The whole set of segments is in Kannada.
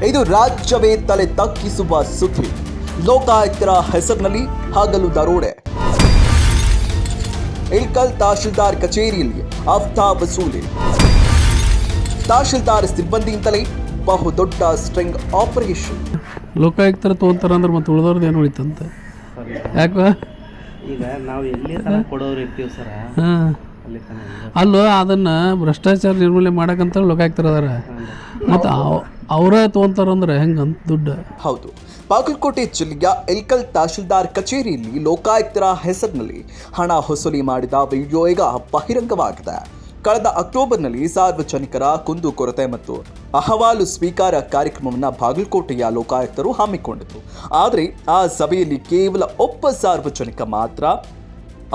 ಇದು ರಾಜ್ಯವೇ ತಲೆ ತಗ್ಗಿಸುವ ಸುದ್ದಿ. ಲೋಕಾಯುಕ್ತರ ಹೆಸರಿನಲ್ಲಿ ಹಗಲು ದರೋಡೆ. ಇಳ್ಕಲ್ ತಹಶೀಲ್ದಾರ್ ಕಚೇರಿಯಲ್ಲಿ ಹಫ್ತಾ ವಸೂಲಿ. ತಹಶೀಲ್ದಾರ್ ಸಿಬ್ಬಂದಿಯಿಂದಲೇ ಬಹುದೊಡ್ಡ ಸ್ಟ್ರಿಂಗ್ ಆಪರೇಷನ್. ಲೋಕಾಯುಕ್ತರ ತೊಗೊಂತಾರ ಅಂದ್ರೆ ಮತ್ತೆ ಉಳಿದವ್ರದ್ದು ಏನು ಉಳಿತಂತೆ ಯಾಕ ಈಗ ನಾವು ಎಲ್ಲಿ ಕೊಡೋರು ಇರ್ತೀವಿ ಸರ. ಅಲ್ಲೋ ಅದನ್ನು ಭ್ರಷ್ಟಾಚಾರ ನಿರ್ಮೂಲನೆ ಮಾಡಕ್ಕಂತ ಲೋಕಾಯುಕ್ತರ ಅದಾರ ಮತ್ತು ಅವರೇ ತೊಗೊಂತಾರಂದ್ರೆ ಹೆಂಗಂತ ದುಡ್ಡು. ಹೌದು, ಬಾಗಲಕೋಟೆ ಜಿಲ್ಲೆಯ ಇಳ್ಕಲ್ ತಹಶೀಲ್ದಾರ್ ಕಚೇರಿಯಲ್ಲಿ ಲೋಕಾಯುಕ್ತರ ಹೆಸರಿನಲ್ಲಿ ಹಣ ವಸೂಲಿ ಮಾಡಿದ ವಿಡಿಯೋ ಈಗ ಬಹಿರಂಗವಾಗಿದೆ. ಕಳೆದ ಅಕ್ಟೋಬರ್ನಲ್ಲಿ ಸಾರ್ವಜನಿಕರ ಕುಂದುಕೊರತೆ ಮತ್ತು ಅಹವಾಲು ಸ್ವೀಕಾರ ಕಾರ್ಯಕ್ರಮವನ್ನು ಬಾಗಲಕೋಟೆಯ ಲೋಕಾಯುಕ್ತರು ಹಮ್ಮಿಕೊಂಡಿದ್ದರು. ಆದರೆ ಆ ಸಭೆಯಲ್ಲಿ ಕೇವಲ ಒಬ್ಬ ಸಾರ್ವಜನಿಕ ಮಾತ್ರ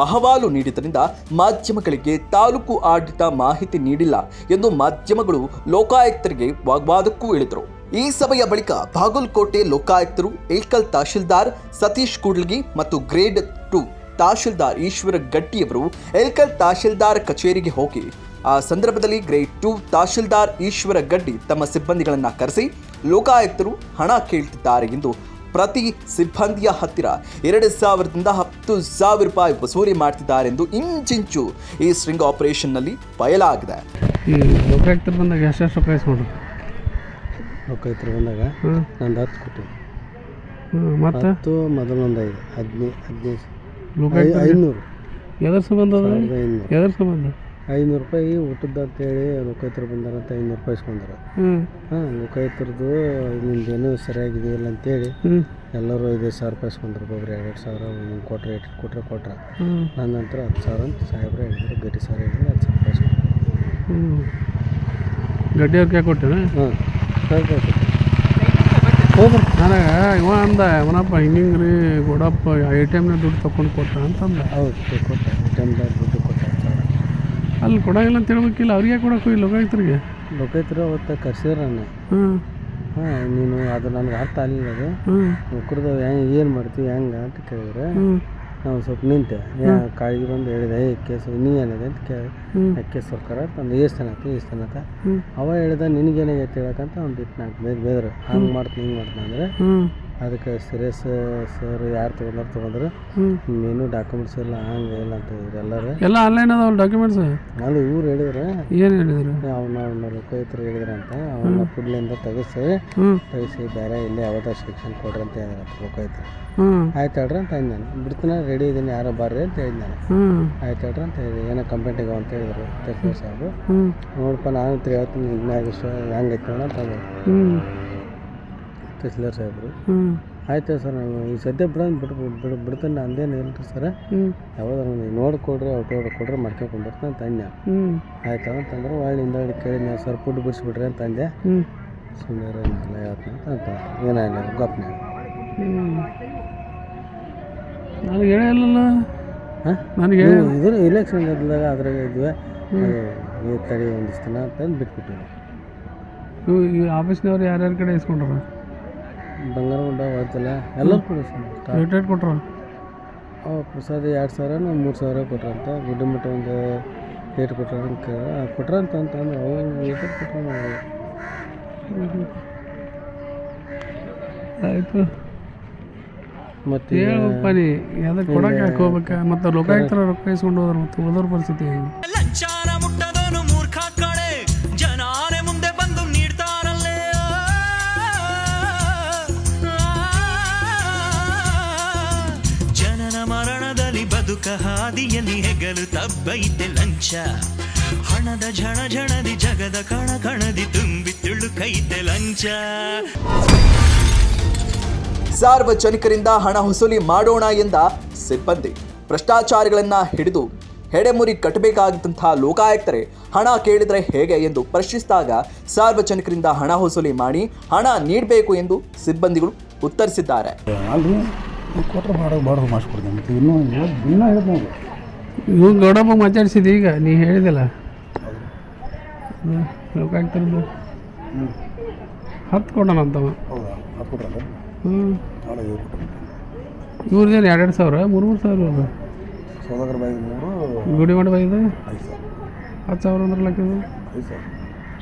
ಅಹವಾಲು ನೀಡಿದ್ದರಿಂದ ಮಾಧ್ಯಮಗಳಿಗೆ ತಾಲೂಕು ಆಡಳಿತ ಮಾಹಿತಿ ನೀಡಿಲ್ಲ ಎಂದು ಮಾಧ್ಯಮಗಳು ಲೋಕಾಯುಕ್ತರಿಗೆ ವಾಗ್ವಾದಕ್ಕೂ ಇಳಿದರು. ಈ ಸಭೆಯ ಬಳಿಕ ಬಾಗಲಕೋಟೆ ಲೋಕಾಯುಕ್ತರು ಇಳ್ಕಲ್ ತಹಶೀಲ್ದಾರ್ ಸತೀಶ್ ಕೂಡ್ಲಗಿ ಮತ್ತು ಗ್ರೇಡ್ 2 ತಹಶೀಲ್ದಾರ್ ಈಶ್ವರ ಗಟ್ಟಿಯವರು ಇಳ್ಕಲ್ ತಹಶೀಲ್ದಾರ್ ಕಚೇರಿಗೆ ಹೋಗಿ ಆ ಸಂದರ್ಭದಲ್ಲಿ ಗ್ರೇಡ್ 2 ತಹಶೀಲ್ದಾರ್ ಈಶ್ವರ ಗಡ್ಡಿ ತಮ್ಮ ಸಿಬ್ಬಂದಿಗಳನ್ನು ಕರೆಸಿ ಲೋಕಾಯುಕ್ತರು ಹಣ ಕೇಳ್ತಿದ್ದಾರೆ ಎಂದು ಪ್ರತಿ ಸಿಬ್ಬಂದಿಯ ಹತ್ತಿರ 2,000ರಿಂದ 10,000 ರೂಪಾಯಿ ವಸೂಲಿ ಮಾಡ್ತಿದ್ದಾರೆ ಎಂದು ಇಂಚಿಂಚು ಈ ಸ್ಟ್ರಿಂಗ್ ಆಪರೇಷನ್ನಲ್ಲಿ ಬಯಲಾಗಿದೆ. ಈ ಲೋಕಾಯುಕ್ತರು ಬಂದಾಗ ಎಷ್ಟು ರೊಕ್ಕ ಇಸ್ಕೊಂಡ್ರು? ಲೋಕಾಯುಕ್ತರು ಬಂದಾಗ ನಂದು 10 ಕೊಟ್ಟು ಮತ್ತು 10 ಮೊದಲೊಂದು 5 15 ಲೋಕಾಯುಕ್ತ 500 ಎದ್ರ ಸಂಬಂಧ ಅದ? ಎದ್ರ ಸಂಬಂಧ? 500 ರೂಪಾಯಿ ಊಟದ್ದು ಅಂತೇಳಿ ಲೋಕಾಯುಕ್ತರು ಬಂದಾರಂತ 500 ರೂಪಾಯಿ ಇಸ್ಕೊಂಡ್ರು. ಲೋಕಾಯುಕ್ತರದ್ದು ನಿಮ್ದೇನು ಸರಿಯಾಗಿದೆಯಲ್ಲ ಅಂತೇಳಿ ಎಲ್ಲರೂ 5,000 ರೂಪಾಯಿ ಇಸ್ಕೊಂಡ್ರು. ಒಬ್ಬೊಬ್ರು 2,000 ಕೊಟ್ರೆ ಕೊಟ್ರೆ ನನ್ನ ನಂತರ 10,000 ಅಂತ ಸಾಹೇಬ್ರೆ ಹೇಳಿದ್ರು. ಗಟ್ಟಿ ಸಾರ್ ಹೇಳಿದ್ರು 10,000 ರೂಪಾಯಿ ಇಸ್ಕೊಂಡ್ರು. ಗಡ್ಡಿ ಅವ್ರಿಗೆ ಕೊಟ್ಟೇನೆ. ಹೋಗ್ರಿ ನನಗೆ ಇವ ಅಂದ ಅವನಪ್ಪ ಹಿಂಗೆ ರೀ ಗೋಡಪ್ಪ ATMನಾಗ ದುಡ್ಡು ತೊಗೊಂಡು ಕೊಟ್ಟ ಅಂತಂದ. ಹೌದು ಕೊಟ್ಟ ATMದಾಗ ದುಡ್ಡು ಕೊಟ್ಟ. ಅಲ್ಲಿ ಕೊಡೋಂಗಿಲ್ಲ ಅಂತ ಹೇಳ್ಬೇಕಿಲ್ಲ, ಅವ್ರಿಗೆ ಕೊಡೋಕೆ ಹೋಗಿ ಲೋಕಾಯುಕ್ತರಿಗೆ. ಲೋಕಾಯುಕ್ತರು ಅವತ್ತು ಕರ್ಸಿದ್ರು ನನ್ನ. ನೀನು ಅದು ನನಗೆ ಅರ್ಥ ಆಗಲಿಲ್ಲ. ಅದು ನೌಕರದು ಏನು ಮಾಡ್ತೀವಿ ಹೆಂಗೆ ಅಂತ ಕೇಳಿದ್ರೆ ನಾವು ಸ್ವಲ್ಪ ನಿಂತೆ ಕಾಳಿಗೆ ಬಂದು ಹೇಳಿದೆ ಕೇಸು ನೀ ಏನಿದೆ ಅಂತ ಕೇಳಿ ಕೇಸ್ ಸರ್ಕಾರ ತಂದು ಏಸ್ತನತ್ತ ಅವ ಹೇಳಿದ ನಿನಗೇನಾಗೈತೆ ಹೇಳಕ್ಕಂತ ಒಂದು ಬಿಟ್ಟು ನಾಲ್ಕು ಬೇದ್ರು ಹಂಗೆ ಮಾಡ್ತೀನಿ ಹಿಂಗೆ ಮಾಡ್ತೀನಿ ಅಂದರೆ ಅದಕ್ಕೆ ಸೀರಿಯಸ್ ಸರ್ ಯಾರು ತೊಗೊಂಡ್ರು ನೀನು ಡಾಕ್ಯುಮೆಂಟ್ಸ್ ಎಲ್ಲ ಹಂಗೆ ಇಲ್ಲ ಅಂತ ಹೇಳಿದ್ರು. ಎಲ್ಲರೂ ಎಲ್ಲ ಆನ್ಲೈನ್ ಅದಾವಲ್ಲ ಡಾಕ್ಯುಮೆಂಟ್ಸ್. ಅಲ್ಲಿ ಇವ್ರು ಹೇಳಿದ್ರೆ ಏನು ಹೇಳಿದ್ರು? ಅವ್ನ ಲೋಕಾಯುಕ್ತರು ಹೇಳಿದ್ರಂತ ಅವನ್ನ ಫುಡ್ಲಿಂದ ತೆಗಿಸಿ ಬೇರೆ ಇಲ್ಲೇ ಯಾವ್ದಾರು ಶಿಕ್ಷಣ ಕೊಡ್ರಿ ಅಂತ ಹೇಳಿದ್ರಂತ ಲೋಕಾಯುಕ್ತರು. ಆಯ್ತು ಹೇಳ್ರಿ ಅಂತ ಹೇಳಿದ್ ನಾನು. ಬಿಡ್ತಾನೆ ರೆಡಿ ಇದ್ದೀನಿ ಯಾರೋ ಬರ್ರಿ ಅಂತ ಹೇಳಿದ್ ನಾನು. ಆಯ್ತು ಹೇಳ್ರಿ ಅಂತ ಹೇಳಿದೆ. ಏನೋ ಕಂಪ್ಲೇಂಟಿಗೆ ಅಂತ ಹೇಳಿದ್ರು ತಹಸೀಲ್ದಾರ್ ಸಾಹೇಬು. ನೋಡಪ್ಪ ನಾನು ಹೇಳ್ತೀನಿ ಇನ್ನಾಗ ಹೆಂಗೈತೆ ನೋಡ ಅಂತ ತಹಸೀಲ್ದಾರ್ ಸಾಹೇಬ್ರು. ಆಯ್ತು ಸರ್ ನಾನು ಈ ಸದ್ಯ ಬಿಡ್ತಾನೆ ಅಂದೇನು ಇಲ್ರಿ ಸರ್, ಯಾವ್ದಾರು ನೋಡಿಕೊಡ್ರಿ ಅವ್ರು ಕೊಡ್ರಿ ಮಾಡ್ಕೊಂಡ್ಬರ್ತಾನೆ ಅಂತ ಅಂದೆ. ಆಯ್ತು ಅಂತಂದ್ರೆ ಒಳ್ಳಿಂದ ಕೇಳಿದ್ನ ಸರ್ ಫುಡ್ ಬಿಡಿಸ್ಬಿಡ್ರಿ ಅಂತ ಅಂದೆ. ಸುಮ್ಮನೆ ಎಲ್ಲ ಹೇಳ್ತೀನಿ ಅಂತ ಏನಾಗಲ್ಲ ಗಪ್ನ ನನಗೆ ಹೇಳಿಲ್ಲ. ನನಗೆ ಇದು ಇಲೆಕ್ಷನ್ ಇದ್ದಾಗ ಅದ್ರಾಗ ಇದ್ವಿ ತಡಿ ಒಂದಿಷ್ಟು ದಿನ ಅಂತಂದು ಬಿಟ್ಬಿಟ್ಟಿವಿ. ಈ ಆಫೀಸ್ನವ್ರು ಯಾರ್ಯಾರ ಕಡೆ ಇಸ್ಕೊಂಡ್ರ? ಬಂಗಾರಗುಂಡ ಹೋಯ್ತಲ್ಲ ಎಲ್ಲರೂ ಕೂಡ ರೇಟ್ ಕೊಟ್ರ. ಪ್ರಸಾದ 2,000 3,000 ಕೊಟ್ರಂತ. ಗುಡ್ಡ ಮಟ್ಟ ಒಂದು 8 ಕೊಟ್ರಂತ ಅಂತಂದ್ರೆ ಅವ್ರು 8 ಕೊಟ್ರ. ಆಯಿತು ಮತ್ತೆ ಹೇಳಪ್ಪ ನೀ ಅದಕ್ಕೆ ಕೊಡಕ್ಕೆ ಹಾಕೋಬೇಕ. ಮತ್ತು ಲೋಕಾಯುಕ್ತರ ರೊಕ್ಕ ಇಸ್ಕೊಂಡು ಹೋದ್ರೆ ಮತ್ತೆ ಉಳಿದವ್ರ ಪರಿಸ್ಥಿತಿ ಹೆಂಗೆ? ಲಂಚಾನ ಮುಟ್ಟದೋನು ಮೂರ್ಖ ಕಡೆ ಜನಾನೆ ಮುಂದೆ ಬಂದು ನೀಡ್ತಾರಲ್ಲೇ. ಜನನ ಮರಣದಲ್ಲಿ ಬದುಕ ಹಾದಿಯಲ್ಲಿ ಹೆಗಲು ತಬ್ಬೈತೆ ಲಂಚ. ಹಣದ ಝಣದಿ ಜಗದ ಕಣದಿ ತುಂಬಿ ತುಳುಕೈತೆ ಲಂಚ. ಸಾರ್ವಜನಿಕರಿಂದ ಹಣ ವಸೂಲಿ ಮಾಡೋಣ ಎಂದ ಸಿಬ್ಬಂದಿ ಭ್ರಷ್ಟಾಚಾರಿಗಳನ್ನ ಹಿಡಿದು ಹೆಡೆಮುರಿ ಕಟ್ಟಬೇಕಾದಂತಹ ಲೋಕಾಯುಕ್ತರೇ ಹಣ ಕೇಳಿದರೆ ಹೇಗೆ ಎಂದು ಪ್ರಶ್ನಿಸಿದಾಗ ಸಾರ್ವಜನಿಕರಿಂದ ಹಣ ವಸೂಲಿ ಮಾಡಿ ಹಣ ನೀಡಬೇಕು ಎಂದು ಸಿಬ್ಬಂದಿಗಳು ಉತ್ತರಿಸಿದ್ದಾರೆ. ಇವು ಗೌಡಪ್ಪ ಮಾತಾಡ್ಸಿದ್ದು ಈಗ ನೀ ಹೇಳಿದಲ್ಲ ಲೋಕಾಯುಕ್ತರದ್ದು 10 ಕೊಡೋಣಂತವ. ಇವ್ರದ್ದೇನು 2,000 3,000 ಸೌದಾಗರ ಬಾಯಿ ಗುಡಿ ಮಾಡಿ ಬಾಯಿದೆ 10,000 ಅಂದ್ರೆ ಲೆಕ್ಕದು.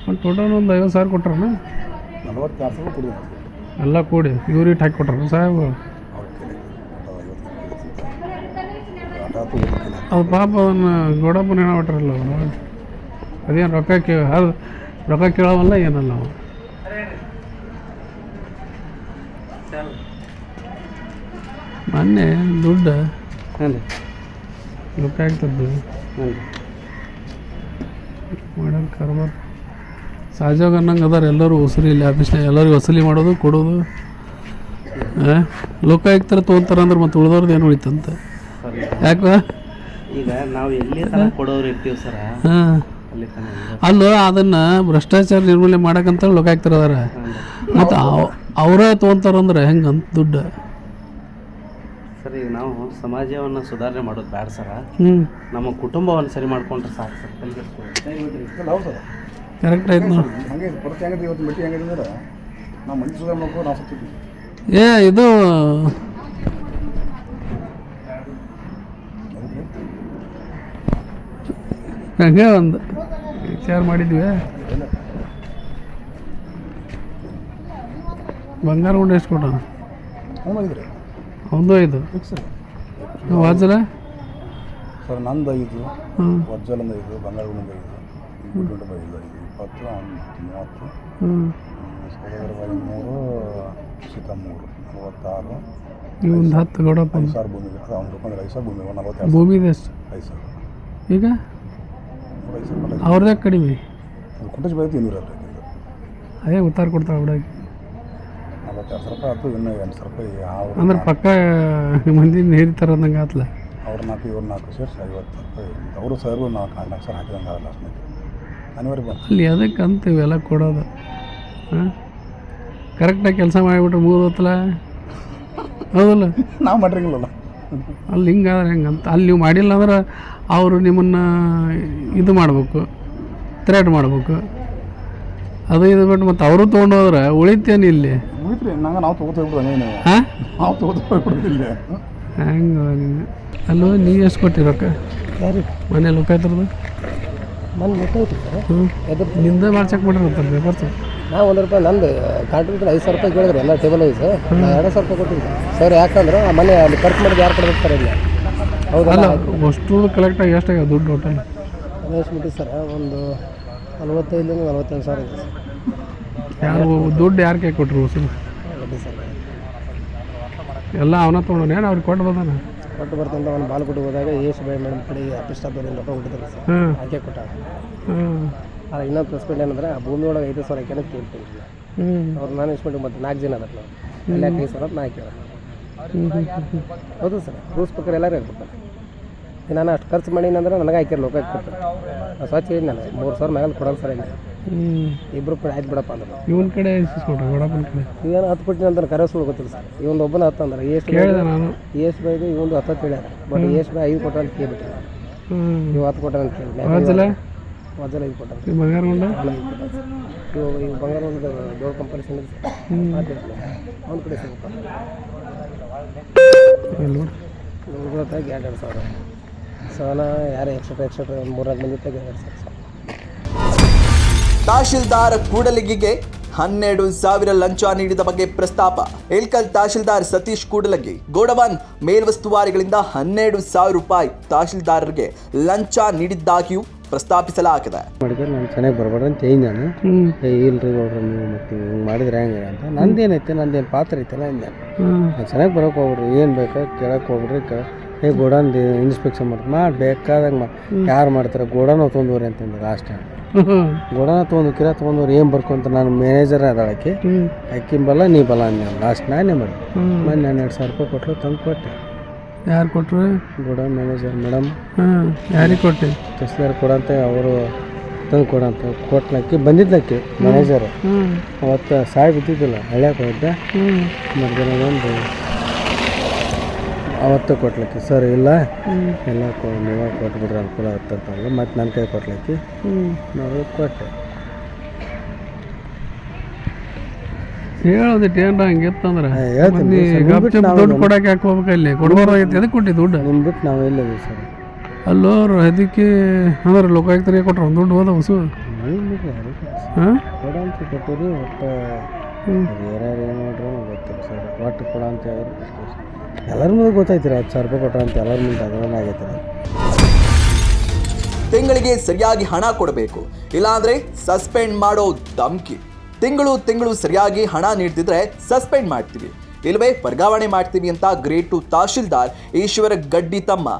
ಒಂದು ಟೋಟಲ್ ಒಂದು 50,000 ಕೊಟ್ರಣ್ಣ. ಎಲ್ಲ ಕೂಡಿ ಇವ್ರಿಗೆ ಹಾಕಿ ಕೊಟ್ರು ಸಾಹೇಬ್. ಅದು ಪಾಪ ಅವನ್ನ ಗೌಡಪ್ಪನ ಏನೋ ಹೊಟ್ರಲ್ಲ ಅವರು, ಅದೇನು ರೊಕ್ಕ ಕೇಳೋವಲ್ಲ ಏನಲ್ಲ ಅವ. ಮೊನ್ನೆ ದುಡ್ಡು ಲೋಕಾಯುಕ್ತದ್ದು ಮಾಡೋದು ಕಾರ್ಬಾರ್ ಸಹಜವಾಗಿ ಅನ್ನಂಗೆ ಅದಾರ ಎಲ್ಲರೂ ವಸೂಲಿ ಇಲ್ಲಿ ಆಫೀಸ್ನಾಗ ಎಲ್ಲರಿಗೂ ವಸೂಲಿ ಮಾಡೋದು ಕೊಡೋದು. ಲೋಕಾಯುಕ್ತರ ತೊಗೊಂತಾರೆ ಅಂದ್ರೆ ಮತ್ತೆ ಉಳಿದವ್ರದ್ದು ಏನು ಉಳಿತಂತ ಯಾಕೆ ಈಗ ನಾವು ಎಲ್ಲಿ ಕೊಡೋರು ಇರ್ತೀವಿ ಸರ. ಹಾಂ ಅಲ್ಲೋ ಅದನ್ನು ಭ್ರಷ್ಟಾಚಾರ ನಿರ್ಮೂಲನೆ ಮಾಡಕ್ಕಂತ ಲೋಕಾಯುಕ್ತರು ಅದಾರ, ಮತ್ತು ಅವರೇ ತೊಗೊಂತಾರಂದ್ರೆ ಹೆಂಗೆ ಅಂತ ದುಡ್ಡು. ಸರ್ ಈಗ ನಾವು ಸಮಾಜವನ್ನು ಸುಧಾರಣೆ ಮಾಡೋದು ಬೇಡ ಸರ, ನಮ್ಮ ಕುಟುಂಬವನ್ನು ಸರಿ ಮಾಡ್ಕೊಂಡ್ರೆ ಸಾಕು ಸರ್. ಕರೆಕ್ಟ್ ಆಯ್ತು ನೋಡಿ. ಏ ಇದು ಹಂಗೆ ಒಂದು ವಿಚಾರ ಮಾಡಿದ್ವಿ. ಬಂಗಾರ ಉಂಡೆ ಎಷ್ಟು ಕೊಟ್ಟ? ಒಂದು 5 ವಾಜಲ ಸರ್ ನಂದು 5 ವಜ್ಜಲಂದು 5 ಬಂಗಾರ ಗುಂಡು 5 20 30 ಸೋದರಬಾಯಿ 3 ಸೀತಾ 3 46 ನೀವು ಒಂದು 10 ಗೌಡಪ್ಪ 5,000 ಭೂಮಿ ಅದು ಅವ್ನು ದುಕಾನ್ 5,000 ಭೂಮಿ 42 ಭೂಮಿ ಇದೆ ಎಷ್ಟು 5,000 ಈಗ ಅವ್ರದೇ ಕಡಿಮೆ ಕುಂಟೇಶ್ ಬೈತು 200 ಅದೇ ಉತ್ತಾರ ಕೊಡ್ತಾರೆ ಬಿಡಾಗಿ 42,000 ರೂಪಾಯಿ ಆಯ್ತು. ಇನ್ನೂ 8,000 ರೂಪಾಯಿ ಅವ್ರು ಅಂದ್ರೆ ಪಕ್ಕ ಮಂದಿ ಹೇರಿತಾರ ಅಂದಂಗೆ ಆತ್ಲ. ಅವ್ರು 4 ಇವ್ರು 4 ಸೇರಿಸಿ 50 ರೂಪಾಯಿ. ಅವರು ಸರ್ಗೂ 4 ಸಾವಿರ ಹಾಕಿದಂಗೆ ಆಗಲ್ಲ ಅಷ್ಟು ಅನಿವಾರ್ಯ ಬಂತು. ಅಲ್ಲಿ ಅದಕ್ಕಂತ ಇವೆಲ್ಲ ಕೊಡೋದು. ಹಾಂ ಕರೆಕ್ಟಾಗಿ ಕೆಲಸ ಮಾಡಿಬಿಟ್ರೆ ಮುಗಿದೋತ್ತಲ್ಲ, ಹೌದಲ್ಲ? ನಾವು ಮಾಡಿರಂಗಿಲ್ಲಲ್ಲ ಅಲ್ಲಿ ಹಿಂಗಾದ್ರೆ ಹೆಂಗಂತ ಅಲ್ಲಿ ನೀವು ಮಾಡಿಲ್ಲ ಅಂದ್ರೆ ಅವರು ನಿಮ್ಮನ್ನು ಇದು ಮಾಡ್ಬೇಕು, ಥ್ರೆಟ್ ಮಾಡ್ಬೇಕು. ಅದು ಇದು ಬಿಟ್ಟು ಮತ್ತು ಅವರು ತೊಗೊಂಡು ಹೋದ್ರೆ ಉಳಿತೇನೆ ಇಲ್ಲಿ. ಮುಗಿತ್ರಿ ನಾವು ತೊಗೋತೀವಿ. ಹಾಂ ನಾವು ತೊಗೋತೀವಿ. ಹೆಂಗೆ ಅಲ್ಲೋ ನೀ ಎಷ್ಟು ಕೊಟ್ಟಿ ರೊಕ್ಕ? ಮನೆ ಲೋಕಾಯುಕ್ತರದು ಮನೆ ಗೊತ್ತಾಯ್ತು ಸರ್. ನಿಂದ ಮಾಡ್ಸಕ್ಕೆ ಮಾಡಿರ್ತಾರೆ ಪೇಪರ್ಸ್. ನಾವು 1 ರೂಪಾಯಿ ನಂದು ಕಾಂಟ್ರಿಬ್ಯೂಟರ್ 5,000 ರೂಪಾಯಿ ಕೇಳಿದ್ರೆ ಎಲ್ಲ ಟೇಬಲ್ ವೈಸ್ ನಾನು 2,000 ರೂಪಾಯಿ ಕೊಟ್ಟಿದ್ದೆ ಸರ್. ಯಾಕಂದ್ರೆ ಆ ಮನೆ ಅಲ್ಲಿ ಖರ್ಚು ಮಾಡಿದ್ದು ಯಾರು ಕೊಡ್ಬೇಕು ಸರ್? ಇಲ್ಲ ಹೌದಲ್ಲ? ಅಷ್ಟು ಕಲೆಕ್ಟಾಗಿ ಎಷ್ಟಾಗ ದುಡ್ಡು ಟೋಟಲ್ ಎಷ್ಟು ಬಿಟ್ಟು ಸರ್? ಒಂದು 45 45 ಸಾವಿರ ಇದೆ ಸರ್. ಯಾರು ದುಡ್ಡು ಯಾರು ಕೈ ಕೊಟ್ಟರು ವಸೂಲಿ? ಸರ್ ಎಲ್ಲ ಅವನ ತೊಗೊಂಡು ಏನು ಅವ್ರಿಗೆ ಕೊಟ್ಟು ಬಂದಾನ? ಕೊಟ್ಟು ಬರ್ತಂತ ಅವ್ನು ಬಾಲ್ಕೋಟೆ ಹೋದಾಗ ಬಾಯಿ ಮೇಡಮ್ ಕಡೆ ಆಫೀಸ್ ಸ್ಟಾಫ್ದವ್ರು ರೊಕ್ಕ ಕೊಟ್ಟಿದ್ದಾರೆ ಸರ್. ಆಕೆ ಕೊಟ್ಟಾಗ ಅದು ಇನ್ನೊಂದು ಪ್ಲಸ್ ಪಾಯಿಂಟ್ ಏನಂದ್ರೆ ಆ ಭೂಮಿ ಒಳಗೆ 5,000 ಹಾಕ್ಯಾನ ಕೇಳ್ತೀನಿ ಅವ್ರು ನಾನು ಇಸ್ಕೊಂಡು ಮತ್ತೆ 4 ಜನ ಅದಕ್ಕೆ ನಾವು ಎಲ್ಲ 5,000 ಅಂತ ನಾ ಹಾಕ್ಯಾರ. ಹೌದು ಸರ್, ರೂಲ್ಸ್ ಪ್ರಕಾರ ಎಲ್ಲರೂ ಹೇಳ್ಕೊಡ್ತಾರೆ. ನಾನು ಅಷ್ಟು ಖರ್ಚು ಮಾಡೀನಂದ್ರೆ ನನಗೆ ಹಾಕ್ಯಾರ ಲೋಕಾಯುಕ್ತ ಕೊಡ್ತಾರೆ. ನಾನು ಸ್ವಚ್ಛ ಹೇಳಿ ನಾನು 3,000 ಮ್ಯಾಗಲ್ಲಿ ಕೊಡೋದು ಸರ್. ಇಲ್ಲ ಇಬ್ಬರು ಕೂಡ ಆಯ್ತು ಬಿಡಪ್ಪ ಅಂದ್ರೆ ಇವನ ಕಡೆ ಕೊಡ್ರಿ ಗೌಡಪ್ಪನ ಕಡೆ ಇವೇನು 10 ಕೊಟ್ಟಿನ ಅಂತ ಕರೆಸು ಗೊತ್ತಿಲ್ಲ ಸರ್. ಇವೊಂದು ಒಬ್ಬನ 10 ಅಂದ್ರೆ ಎಷ್ಟು ಕೇಳಿದೆ ನಾನು. ಎಷ್ಟು ಬೈದು ಇವೊಂದು 10 ಹೇಳ್ಯಾರ. ಬಟ್ ಎಷ್ಟು ಬೈ 5 ಕೊಟ್ಟ ಅಂತ ಕೇಳ್ಬಿಟ್ಟಿಲ್ಲ. ಇವು 10 ಕೊಟ್ಟ ಅಂತ ಕೇಳಿ ವಾಜಲ 5 ಕೊಟ್ಟ ಬಂಗಾರ ಉಂಡ ಇವು ಬಂಗಾರ ಒಂದು ದೊಡ್ಡ ಕಂಪನಿ ಅವ್ನ ಕಡೆ ಸಿಗುತ್ತೆ ಉಳಿದಾಗಿ 2,000 ಸವನ ಯಾರು ಎಕ್ಸ್ಟ್ರಾ 3-4 ಮಂದಿ ತೆಗೆ 2,000. ತಹಶೀಲ್ದಾರ್ ಕೂಡಲಿಗಿಗೆ 12,000 ಲಂಚ ನೀಡಿದ ಬಗ್ಗೆ ಪ್ರಸ್ತಾಪ. ಇಳಕಲ್ ತಹಶೀಲ್ದಾರ್ ಸತೀಶ್ ಕೂಡಲಗಿ ಗೋಡವಾನ್ ಮೇಲ್ವಸ್ತುವಾರಿಗಳಿಂದ 12,000 ರೂಪಾಯಿ ತಹಶೀಲ್ದಾರರಿಗೆ ಲಂಚ ನೀಡಿದ್ದಾಗಿಯೂ ಪ್ರಸ್ತಾಪಿಸಲಾಗಿದೆ. ಮಾಡಿದ್ರೆ ನಾನು ಚೆನ್ನಾಗಿ ಬರಬೇಡ ಅಂತ ಹೇಳಿ ನಾನು ಇಲ್ರಿ ನೋಡ್ರಿ ನೀವು ಮತ್ತೆ ಹಿಂಗೆ ಮಾಡಿದ್ರೆ ಹೆಂಗೆ ಅಂತ. ನಂದೇನೈತೆ ನಂದೇನು ಪಾತ್ರ ಐತಲ್ಲ ಅಂದೆ. ನಾನು ಚೆನ್ನಾಗಿ ಬರೋಕೆ ಹೋಗ್ಬಿಡ್ರಿ, ಏನು ಬೇಕಾ ಕೇಳಕ್ಕೆ ಹೋಗ್ಬಿಡ್ರಿ. ಗೋಡನ್ ಇನ್ಸ್ಪೆಕ್ಷನ್ ಮಾಡಿ ಬೇಕಾದಂಗೆ ಯಾರು ಮಾಡ್ತಾರೆ ಗೋಡನ ತೊಗೊಂಡವ್ರಿ ಅಂತಂದ್ರೆ ಲಾಸ್ಟ್ ಟೈಮ್ ಗೋಡನ ತೊಗೊಂಡವ್ರು ಏನು ಬರ್ಕೊಂತ ನಾನು ಮ್ಯಾನೇಜರ್ ಅದಾಳಕ್ಕೆ ಅಕ್ಕಿಂಬಲ್ಲ ನೀ ಬಲ್ಲ ಅಂದೆ. ಲಾಸ್ಟ್ ನಾನೇ ಮಾಡಿ ಮೊನ್ನೆ 12,000 ರೂಪಾಯಿ ಕೊಟ್ಟರು ತಂದು ಕೊಟ್ಟೆ. ಯಾರು ಕೊಟ್ಟರು? Godown manager madam. ಯಾರಿಗೆ ಕೊಟ್ಟೆ? ತಹಸೀಲ್ದಾರ್ ಕೊಡಂತ ಅವರು ತಂದು ಕೊಡಂತ ಕೊಟ್ಲಕ್ಕಿ ಬಂದಿದ್ದಕ್ಕೆ ಮ್ಯಾನೇಜರ್ ಅವತ್ತು ಸಾಯಿ ಬಿದ್ದಿದ್ದಿಲ್ಲ ಹಳ್ಯಾಕ ಹೋಗಿದ್ದೆ. ಮಧ್ಯಾಹ್ನ ಒಂದು ಅವತ್ತು ಕೊಟ್ಲಕ್ಕಿ ಸರ್ ಇಲ್ಲ ಎಲ್ಲ ನೀವೇ ಕೊಟ್ಬಿಡ್ರಿ ಅನುಕೂಲ ಆಗ್ತಂತಂದ್ರೆ ಮತ್ತು ನನ್ನ ಕೈ ಕೊಟ್ಲಕ್ಕಿ ನಾವು ಕೊಟ್ಟೆ. ಹೇಳೋದಿಟ್ಟು ಏನ್ರ ಹಂಗಿತ್ತಂದ್ರೆ ಹೇಳ್ತೀನಿ ದುಡ್ಡು ಕೊಡಕ್ಕೆ ಯಾಕೆ ಹೋಗ್ಬೇಕು? ಇಲ್ಲಿ ಕೊಡ್ಬಾರ್ದಾಗಿತ್ತು. ಎದಕ್ಕೆ ಕೊಟ್ಟಿ ದುಡ್ಡು? ನಿಮ್ಮ ಬಿಟ್ಟು ನಾವು ಎಲ್ಲಿದ್ದೀವಿ ಸರ್? ಅಲ್ಲೋರು ಅದಕ್ಕೆ ಅಂದ್ರೆ ಲೋಕಾಯುಕ್ತರಿಗೆ ಕೊಟ್ರು ದುಡ್ಡು ಹೋದ ಹೊಸು ಹಾಂ ಕೊಡಂತ ಕೊಟ್ಟಿರಿ. ಒಟ್ಟು ಅದು ಯಾರ್ಯಾರು ಏನು ಮಾಡ್ರು ಗೊತ್ತಿಲ್ಲ ಸರ್. ಒಟ್ಟು ಕೊಡ ಅಂತ ಹೇಳಿದ್ರು ಅಷ್ಟೇ ಸರ್. ಎಲ್ಲರ ಮುಂದೆ ಗೊತ್ತಾಯ್ತಿರ 10,000 ರೂಪಾಯಿ ಕೊಟ್ರ ಅಂತ ಎಲ್ಲರ ಮುಂದೆ ಅದನ್ನ ಆಗೈತೆ. ತಿಂಗಳಿಗೆ ಸರಿಯಾಗಿ ಹಣ ಕೊಡಬೇಕು, ಇಲ್ಲಾಂದ್ರೆ ಸಸ್ಪೆಂಡ್ ಮಾಡೋ ಧಮ್ಕಿ. ತಿಂಗಳು ಸರಿಯಾಗಿ ಹಣ ನೀಡ್ತಿದ್ರೆ ಸಸ್ಪೆಂಡ್ ಮಾಡ್ತೀವಿ, ಇಲ್ಲವೇ ವರ್ಗಾವಣೆ ಮಾಡ್ತೀವಿ ಅಂತ ಗ್ರೇಡ್ 2 ತಹಶೀಲ್ದಾರ್ ಈಶ್ವರ ಗಡ್ಡಿ ತಮ್ಮ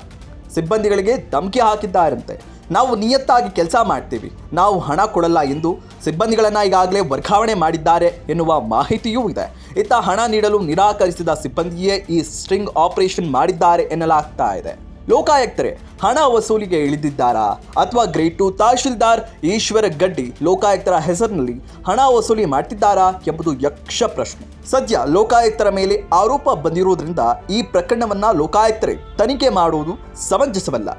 ಸಿಬ್ಬಂದಿಗಳಿಗೆ ಧಮಕಿ ಹಾಕಿದ್ದಾರಂತೆ. ನಾವು ನಿಯತ್ತಾಗಿ ಕೆಲಸ ಮಾಡ್ತೀವಿ, ನಾವು ಹಣ ಕೊಡಲ್ಲ ಎಂದು ಸಿಬ್ಬಂದಿಗಳನ್ನ ಈಗಾಗಲೇ ವರ್ಗಾವಣೆ ಮಾಡಿದ್ದಾರೆ ಎನ್ನುವ ಮಾಹಿತಿಯೂ ಇದೆ. ಇತ್ತ ಹಣ ನೀಡಲು ನಿರಾಕರಿಸಿದ ಸಿಬ್ಬಂದಿಯೇ ಈ ಸ್ಟ್ರಿಂಗ್ ಆಪರೇಷನ್ ಮಾಡಿದ್ದಾರೆ ಎನ್ನಲಾಗ್ತಾ ಇದೆ. ಲೋಕಾಯುಕ್ತರೇ ಹಣ ವಸೂಲಿಗೆ ಇಳಿದಿದ್ದಾರಾ ಅಥವಾ ಗ್ರೇಡ್ 2 ತಹಶೀಲ್ದಾರ್ ಈಶ್ವರ ಗಡ್ಡಿ ಲೋಕಾಯುಕ್ತರ ಹೆಸರಿನಲ್ಲಿ ಹಣ ವಸೂಲಿ ಮಾಡ್ತಿದ್ದಾರಾ ಎಂಬುದು ಯಕ್ಷ ಪ್ರಶ್ನೆ. ಸದ್ಯ ಲೋಕಾಯುಕ್ತರ ಮೇಲೆ ಆರೋಪ ಬಂದಿರುವುದರಿಂದ ಈ ಪ್ರಕರಣವನ್ನ ಲೋಕಾಯುಕ್ತರೇ ತನಿಖೆ ಮಾಡುವುದು ಸಮಂಜಸವಲ್ಲ.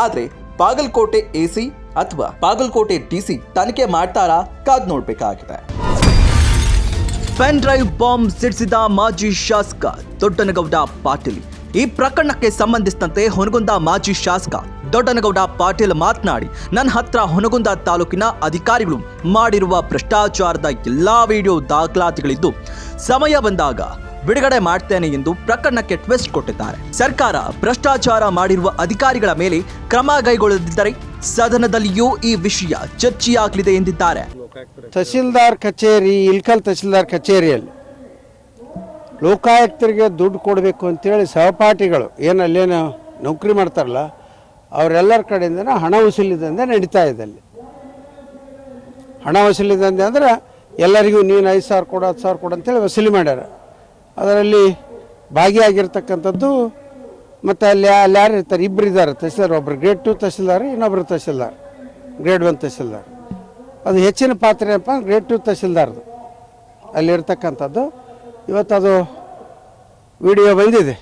ಆದ್ರೆ ಬಾಗಲಕೋಟೆ ಎಸಿ ಅಥವಾ ಬಾಗಲಕೋಟೆ ಡಿಸಿ ತನಿಖೆ ಮಾಡ್ತಾರಾ ಕಾದ್ ನೋಡ್ಬೇಕಾಗಿದೆ. ಪೆನ್ ಡ್ರೈವ್ ಬಾಂಬ್ ಸಿಡಿಸಿದ ಮಾಜಿ ಶಾಸಕ ದೊಡ್ಡನಗೌಡ ಪಾಟೀಲ್. ಈ ಪ್ರಕರಣಕ್ಕೆ ಸಂಬಂಧಿಸಿದಂತೆ ಹುನಗುಂದ ಮಾಜಿ ಶಾಸಕ ದೊಡ್ಡನಗೌಡ ಪಾಟೀಲ್ ಮಾತನಾಡಿ, ನನ್ನ ಹತ್ರ ಹುನಗುಂದ ತಾಲೂಕಿನ ಅಧಿಕಾರಿಗಳು ಮಾಡಿರುವ ಭ್ರಷ್ಟಾಚಾರದ ಎಲ್ಲಾ ವಿಡಿಯೋ ದಾಖಲಾತಿಗಳಿದ್ದು ಸಮಯ ಬಂದಾಗ ಬಿಡುಗಡೆ ಮಾಡ್ತೇನೆ ಎಂದು ಪ್ರಕರಣಕ್ಕೆ ಟ್ವಿಸ್ಟ್ ಕೊಟ್ಟಿದ್ದಾರೆ. ಸರ್ಕಾರ ಭ್ರಷ್ಟಾಚಾರ ಮಾಡಿರುವ ಅಧಿಕಾರಿಗಳ ಮೇಲೆ ಕ್ರಮ ಕೈಗೊಳ್ಳದಿದ್ದರೆ ಸದನದಲ್ಲಿಯೂ ಈ ವಿಷಯ ಚರ್ಚೆಯಾಗಲಿದೆ ಎಂದಿದ್ದಾರೆ. ತಹಸೀಲ್ದಾರ್ ಕಚೇರಿ, ಇಲ್ಕಲ್ ತಹಸೀಲ್ದಾರ್ ಕಚೇರಿಯಲ್ಲಿ ಲೋಕಾಯುಕ್ತರಿಗೆ ದುಡ್ಡು ಕೊಡಬೇಕು ಅಂತೇಳಿ ಸಹಪಾಠಿಗಳು ಏನು ಅಲ್ಲೇನು ನೌಕರಿ ಮಾಡ್ತಾರಲ್ಲ ಅವರೆಲ್ಲರ ಕಡೆಯಿಂದ ಹಣ ವಸೂಲಿದಂತೆ ನಡೀತಾ ಇದೆ. ಅಲ್ಲಿ ಹಣ ವಸೂಲಿದಂತೆ ಅಂದರೆ ಎಲ್ಲರಿಗೂ ನೀನು 5,000 ಕೊಡು 10,000 ಕೊಡು ಅಂತೇಳಿ ವಸೂಲಿ ಮಾಡ್ಯಾರ. ಅದರಲ್ಲಿ ಭಾಗಿಯಾಗಿರ್ತಕ್ಕಂಥದ್ದು ಮತ್ತು ಅಲ್ಲಿ ಯಾರು ಇರ್ತಾರೆ, ಇಬ್ಬರು ಇದ್ದಾರೆ ತಹಸೀಲ್ದಾರ್, ಒಬ್ಬರು ಗ್ರೇಡ್ 2 ತಹಸೀಲ್ದಾರ್, ಇನ್ನೊಬ್ಬರು ತಹಸೀಲ್ದಾರ್ ಗ್ರೇಡ್ 1 ತಹಸೀಲ್ದಾರ್. ಅದು ಹೆಚ್ಚಿನ ಪಾತ್ರ ಏನಪ್ಪ ಗ್ರೇಡ್ 2 ತಹಸೀಲ್ದಾರ್ದು ಅಲ್ಲಿರ್ತಕ್ಕಂಥದ್ದು. ಇವತ್ತು ಅದು ವಿಡಿಯೋ ಬಂದಿದೆ.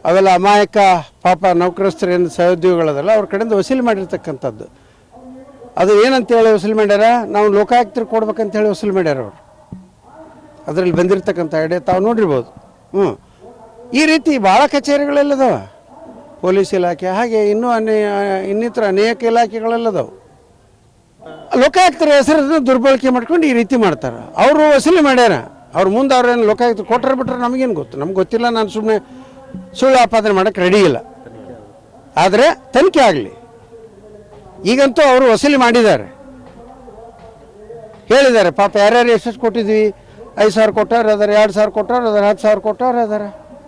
ಅವೆಲ್ಲ ಅಮಾಯಕ ಪಾಪ ನೌಕರಸ್ಥರು ಏನು ಸಹೋದ್ಯೋಗಿಗಳದಲ್ಲ ಅವ್ರ ಕಡೆಯಿಂದ ವಸೂಲಿ ಮಾಡಿರ್ತಕ್ಕಂಥದ್ದು. ಅದು ಏನಂತೇಳಿ ವಸೂಲಿ ಮಾಡ್ಯಾರ, ನಾವು ಲೋಕಾಯುಕ್ತರಿಗೆ ಕೊಡ್ಬೇಕಂತೇಳಿ ವಸೂಲಿ ಮಾಡ್ಯಾರ ಅವರು. ಅದರಲ್ಲಿ ಬಂದಿರತಕ್ಕಂಥ ಐಡಿಯಾ ತಾವು ನೋಡಿರ್ಬೋದು. ಈ ರೀತಿ ಭಾಳ ಕಚೇರಿಗಳೆಲ್ಲದವ, ಪೊಲೀಸ್ ಇಲಾಖೆ ಹಾಗೆ ಇನ್ನಿತರ ಅನೇಕ ಇಲಾಖೆಗಳೆಲ್ಲದವು. ಲೋಕಾಯುಕ್ತರ ಹೆಸರನ್ನು ದುರ್ಬಳಕೆ ಮಾಡ್ಕೊಂಡು ಈ ರೀತಿ ಮಾಡ್ತಾರೆ. ಅವರು ವಸೂಲಿ ಮಾಡ್ಯಾರ, ಅವ್ರ ಮುಂದೆ ಅವ್ರೇನು ಲೋಕಾಯುಕ್ತ ಕೊಟ್ಟರೆ ಬಿಟ್ರೆ ನಮಗೇನು ಗೊತ್ತು, ನಮ್ಗೆ ಗೊತ್ತಿಲ್ಲ. ನಾನು ಸುಮ್ಮನೆ ಸುಳ್ಳು ಆಪಾದನೆ ಮಾಡೋಕ್ಕೆ ರೆಡಿ ಇಲ್ಲ. ಆದರೆ ತನಿಖೆ ಆಗಲಿ. ಈಗಂತೂ ಅವರು ವಸೂಲಿ ಮಾಡಿದ್ದಾರೆ, ಹೇಳಿದ್ದಾರೆ ಪಾಪ ಯಾರ್ಯಾರು ಎಷ್ಟು ಕೊಟ್ಟಿದ್ವಿ, 5,000 ಕೊಟ್ಟವ್ರು ಅದಾರ, 2,000 ಕೊಟ್ಟವ್ರು ಅದಾರ, 10,000 ಕೊಟ್ಟವ್ರು ಅದಾರ.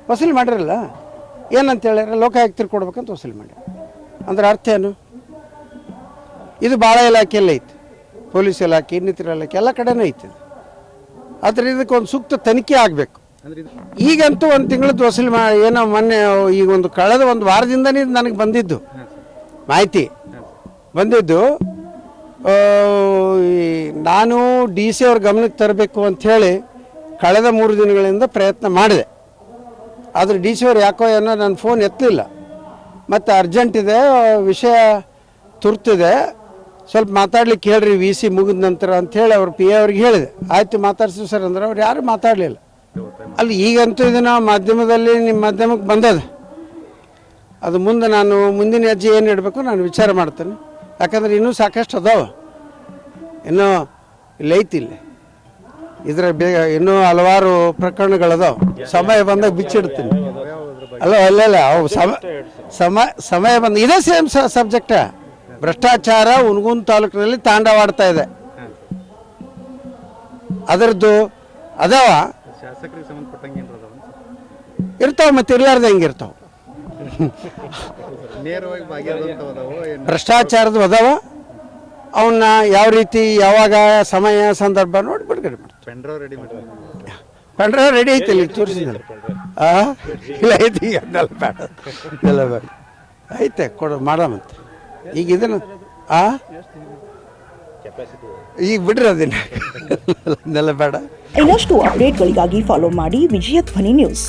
ವಸೂಲಿ ಮಾಡಿರಲ್ಲ, ಏನಂತ ಹೇಳ್ಯಾರ, ಲೋಕಾಯುಕ್ತರಿಗೆ ಕೊಡ್ಬೇಕಂತ ವಸೂಲಿ ಮಾಡ್ಯಾರ. ಅಂದ್ರೆ ಅರ್ಥ ಏನು? ಇದು ಭಾಳ ಇಲಾಖೆಯಲ್ಲೇ ಐತಿ, ಪೊಲೀಸ್ ಇಲಾಖೆ, ಇನ್ನಿತರ ಇಲಾಖೆ ಎಲ್ಲ ಕಡೆನೂ ಐತಿ. ಆದರೆ ಇದಕ್ಕೊಂದು ಸೂಕ್ತ ತನಿಖೆ ಆಗಬೇಕು. ಈಗಂತೂ ಒಂದು ತಿಂಗಳದ್ದು ವಸೂಲಿ ಏನೋ ಮೊನ್ನೆ ಈಗ ಕಳೆದ ಒಂದು ವಾರದಿಂದನೇ ನನಗೆ ಬಂದಿದ್ದು ಮಾಹಿತಿ ಬಂದಿದ್ದು. ನಾನು DC ಅವ್ರ ಗಮನಕ್ಕೆ ತರಬೇಕು ಅಂಥೇಳಿ ಕಳೆದ 3 ದಿನಗಳಿಂದ ಪ್ರಯತ್ನ ಮಾಡಿದೆ. ಆದರೆ DC ಅವ್ರು ಯಾಕೋ ಏನೋ ನನ್ನ ಫೋನ್ ಎತ್ತಲಿಲ್ಲ. ಮತ್ತು ಅರ್ಜೆಂಟ್ ಇದೆ, ವಿಷಯ ತುರ್ತಿದೆ, ಸ್ವಲ್ಪ ಮಾತಾಡ್ಲಿಕ್ಕೆ ಹೇಳ್ರಿ VC ಮುಗಿದ ನಂತರ ಅಂಥೇಳಿ ಅವ್ರ PA ಅವ್ರಿಗೆ ಹೇಳಿದೆ. ಆಯಿತು ಮಾತಾಡ್ತೀವಿ ಸರ್ ಅಂದ್ರೆ ಅವ್ರು ಯಾರು ಮಾತಾಡಲಿಲ್ಲ. ಅಲ್ಲಿ ಈಗಂತೂ ಇದನ್ನು ಮಾಧ್ಯಮದಲ್ಲಿ ನಿಮ್ಮ ಮಾಧ್ಯಮಕ್ಕೆ ಬಂದದ. ಅದು ಮುಂದೆ ನಾನು ಮುಂದಿನ ಹೆಜ್ಜೆ ಏನು ಇಡಬೇಕು ನಾನು ವಿಚಾರ ಮಾಡ್ತೇನೆ. ಯಾಕಂದ್ರೆ ಇನ್ನೂ ಸಾಕಷ್ಟು ಅದಾವ, ಇನ್ನೂ ಇಲ್ಲ ಐತಿ, ಇಲ್ಲಿ ಇದರ ಇನ್ನೂ ಹಲವಾರು ಪ್ರಕರಣಗಳದಾವ. ಸಮಯ ಬಂದಾಗ ಬಿಚ್ಚಿಡ್ತೀನಿ. ಅಲ್ಲ ಅವು ಸಮಯ ಬಂದ ಇದೇ ಸೇಮ್ ಸಬ್ಜೆಕ್ಟ. ಭ್ರಷ್ಟಾಚಾರ ಹುನಗುಂದ ತಾಲೂಕಿನಲ್ಲಿ ತಾಂಡವಾಡ್ತಾ ಇದೆ. ಅದರದ್ದು ಅದಾವ, ಇರ್ತಾವ, ಮತ್ತೆ ಇರ್ಲಾರ್ದ ಹೆಂಗಿರ್ತಾವ. ಭ್ರಷ್ಟಾಚಾರದ ಅದಾವ, ಅವನ್ನ ಯಾವ ರೀತಿ ಯಾವಾಗ ಸಮಯ ಸಂದರ್ಭ ನೋಡಿ ಬಿಡುಗಡೆ ಮಾಡ್ತಾರೆ. ಪೆಂಡ್ರೈವ್ ರೆಡಿ ಐತಿ, ಇಲ್ಲಿ ತೋರಿಸಿದ್ರೆ ಇಲ್ಲ ಐತಿ, ಎಲ್ಲ ಬೇಡ ಐತೆ ಕೊಡು ಮಾಡಮಂತೆ. ಈಗ ಇದನ್ನು ಈಗ ಬಿಡ್ರಿ ಅದನ್ನೆಲ್ಲ ಬೇಡ. ಇನ್ನಷ್ಟು ಅಪ್ಡೇಟ್ಗಳಿಗಾಗಿ ಫಾಲೋ ಮಾಡಿ ವಿಜಯ ಧ್ವನಿ ನ್ಯೂಸ್.